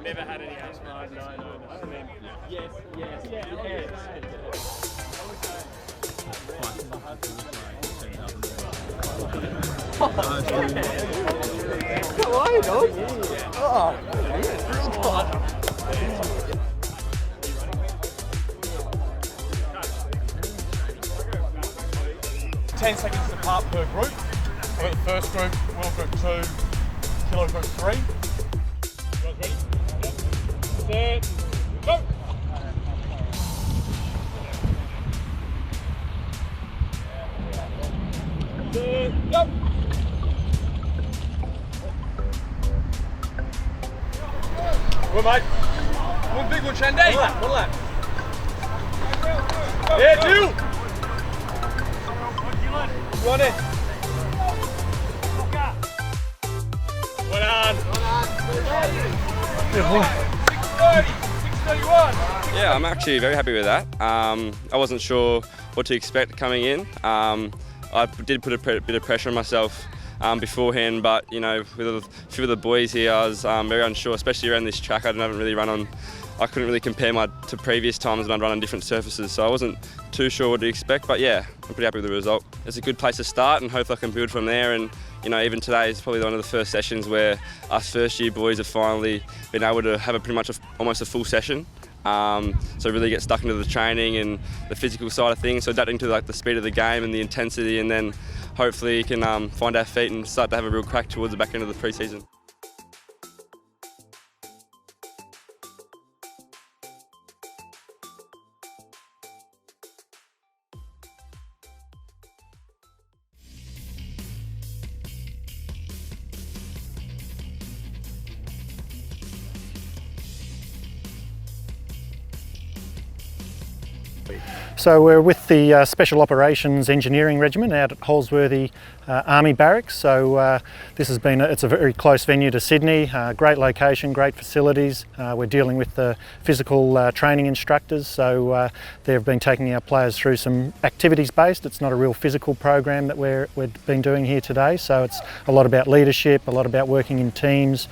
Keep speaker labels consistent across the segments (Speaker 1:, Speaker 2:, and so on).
Speaker 1: Never had any games. No. I mean, yes.
Speaker 2: How are you, dog? Oh,
Speaker 3: 10 seconds apart per group. We've got the first group, World Group 2, Kilo Group 3. You guys ready? Set, go! Set, go! Good, mate. One big one, Shandy.
Speaker 2: One lap.
Speaker 3: Yeah, two. Run it. Well done. Good boy. 6:30, 6:31.
Speaker 4: Yeah, I'm actually very happy with that. I wasn't sure what to expect coming in. I did put a bit of pressure on myself beforehand, but you know, with a few of the boys here, I was very unsure, especially around this track. I haven't really run on. I couldn't really compare to previous times when I'd run on different surfaces, so I wasn't too sure what to expect. But yeah, I'm pretty happy with the result. It's a good place to start, and hopefully I can build from there. And you know, even today is probably one of the first sessions where us first-year boys have finally been able to have almost a full session. So really get stuck into the training and the physical side of things, so adapting to like the speed of the game and the intensity, and then hopefully you can find our feet and start to have a real crack towards the back end of the pre-season.
Speaker 5: So we're with the Special Operations Engineering Regiment out at Holsworthy Army Barracks. So this has been it's a very close venue to Sydney, great location, great facilities. We're dealing with the physical training instructors, so they've been taking our players through some activities based. It's not a real physical program that we've been doing here today, so it's a lot about leadership, a lot about working in teams,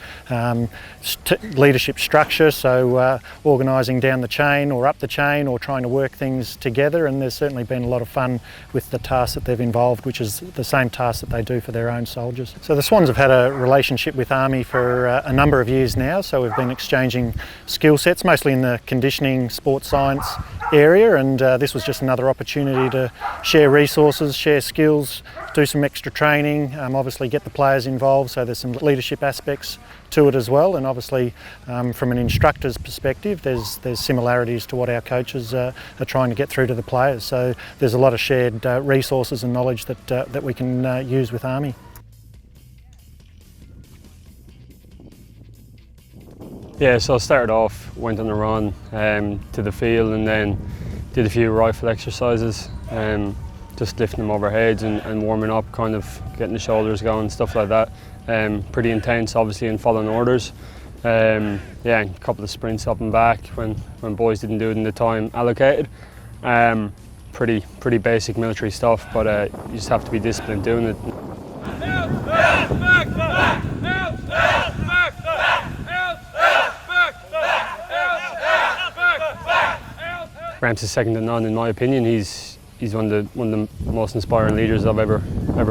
Speaker 5: leadership structure, so organising down the chain or up the chain or trying to work things together. And there's certainly been a lot of fun with the tasks that they've involved, which is the same tasks that they do for their own soldiers. So the Swans have had a relationship with Army for a number of years now, so we've been exchanging skill sets, mostly in the conditioning, sports science area, and this was just another opportunity to share resources, share skills, do some extra training, obviously get the players involved, so there's some leadership aspects to it as well. And obviously from an instructor's perspective, there's similarities to what our coaches are trying to get through to the players, so there's a lot of shared resources and knowledge that we can use with Army.
Speaker 6: Yeah, so I started off, went on a run to the field, and then did a few rifle exercises, just lifting them overheads and warming up, kind of getting the shoulders going, stuff like that. Pretty intense, obviously, in following orders. Yeah, and a couple of sprints up and back when boys didn't do it in the time allocated. Pretty basic military stuff, but you just have to be disciplined doing it. Ramps is second to none, in my opinion. He's one of the most inspiring leaders I've ever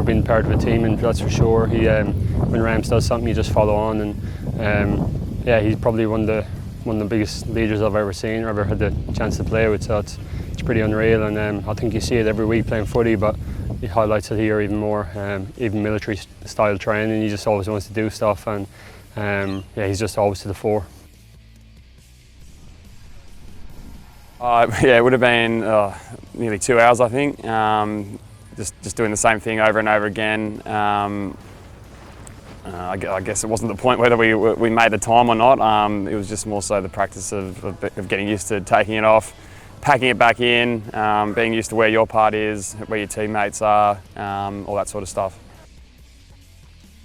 Speaker 6: been part of a team, and that's for sure. When Rams does something, you just follow on, and yeah, he's probably one of the biggest leaders I've ever seen or ever had the chance to play with. So it's pretty unreal, and I think you see it every week playing footy, but it highlights it here even more. Even military style training, he just always wants to do stuff, and yeah, he's just always to the fore.
Speaker 7: Yeah, it would have been nearly 2 hours, I think. Just doing the same thing over and over again. I guess it wasn't the point whether we made the time or not. It was just more so the practice of getting used to taking it off, packing it back in, being used to where your part is, where your teammates are, all that sort of stuff.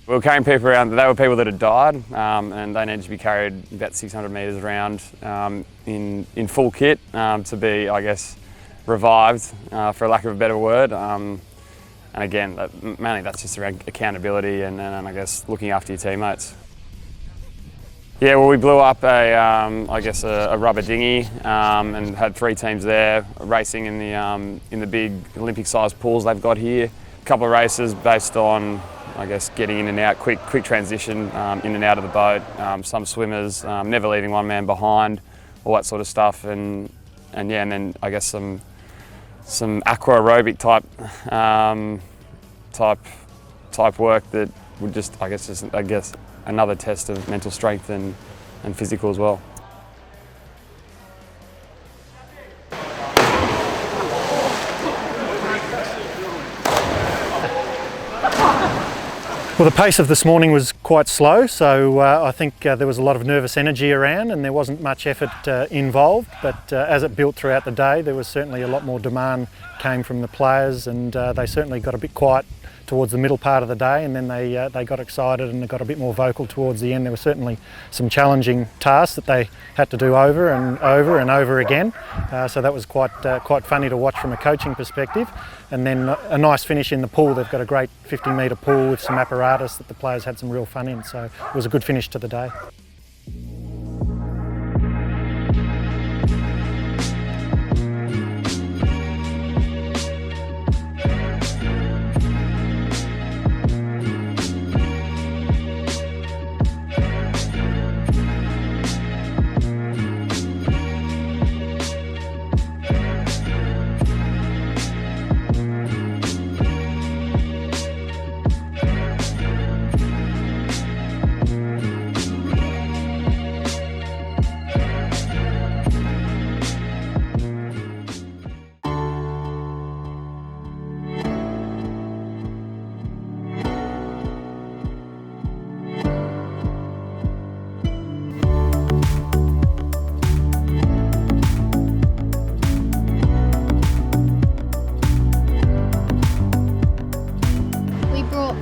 Speaker 7: We were carrying people around. They were people that had died, and they needed to be carried about 600 metres around in full kit to be, I guess, revived, for lack of a better word. And again, mainly that's just around accountability and I guess looking after your teammates. Yeah, well, we blew up I guess a rubber dinghy and had 3 teams there racing in the big Olympic-sized pools they've got here. A couple of races based on, I guess, getting in and out, quick transition in and out of the boat. Some swimmers, never leaving one man behind, all that sort of stuff, and then I guess some aqua aerobic type work that would just another test of mental strength and physical as well.
Speaker 5: Well, the pace of this morning was quite slow, so I think there was a lot of nervous energy around and there wasn't much effort involved, but as it built throughout the day, there was certainly a lot more demand came from the players, and they certainly got a bit quiet towards the middle part of the day, and then they got excited and they got a bit more vocal towards the end. There were certainly some challenging tasks that they had to do over and over again, so that was quite funny to watch from a coaching perspective. And then a nice finish in the pool. They've got a great 50-metre pool with some apparatus that the players had some real fun in, so it was a good finish to the day.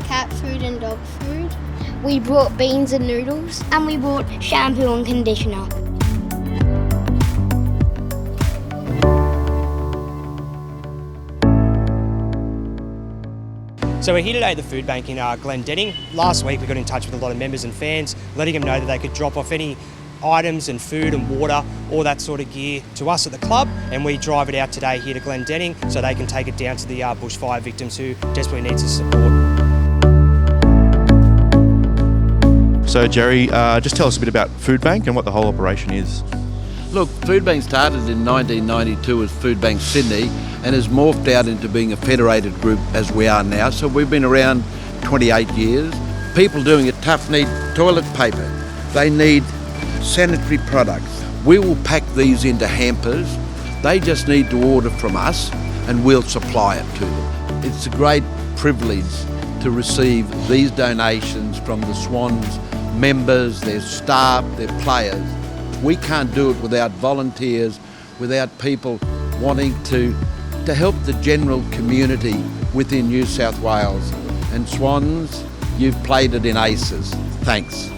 Speaker 8: Cat food and dog food. We brought beans and noodles, and we brought shampoo and conditioner.
Speaker 9: So we're here today at the food bank in Glendenning. Last week we got in touch with a lot of members and fans, letting them know that they could drop off any items and food and water, all that sort of gear to us at the club, and we drive it out today here to Glendenning so they can take it down to the bushfire victims who desperately need the support.
Speaker 10: So Jerry, just tell us a bit about Food Bank and what the whole operation is.
Speaker 11: Look, Food Bank started in 1992 as Food Bank Sydney and has morphed out into being a federated group as we are now. So we've been around 28 years. People doing it tough need toilet paper. They need sanitary products. We will pack these into hampers. They just need to order from us and we'll supply it to them. It's a great privilege to receive these donations from the Swans members, their staff, their players. We can't do it without volunteers, without people wanting to help the general community within New South Wales. And Swans, you've played it in aces. Thanks.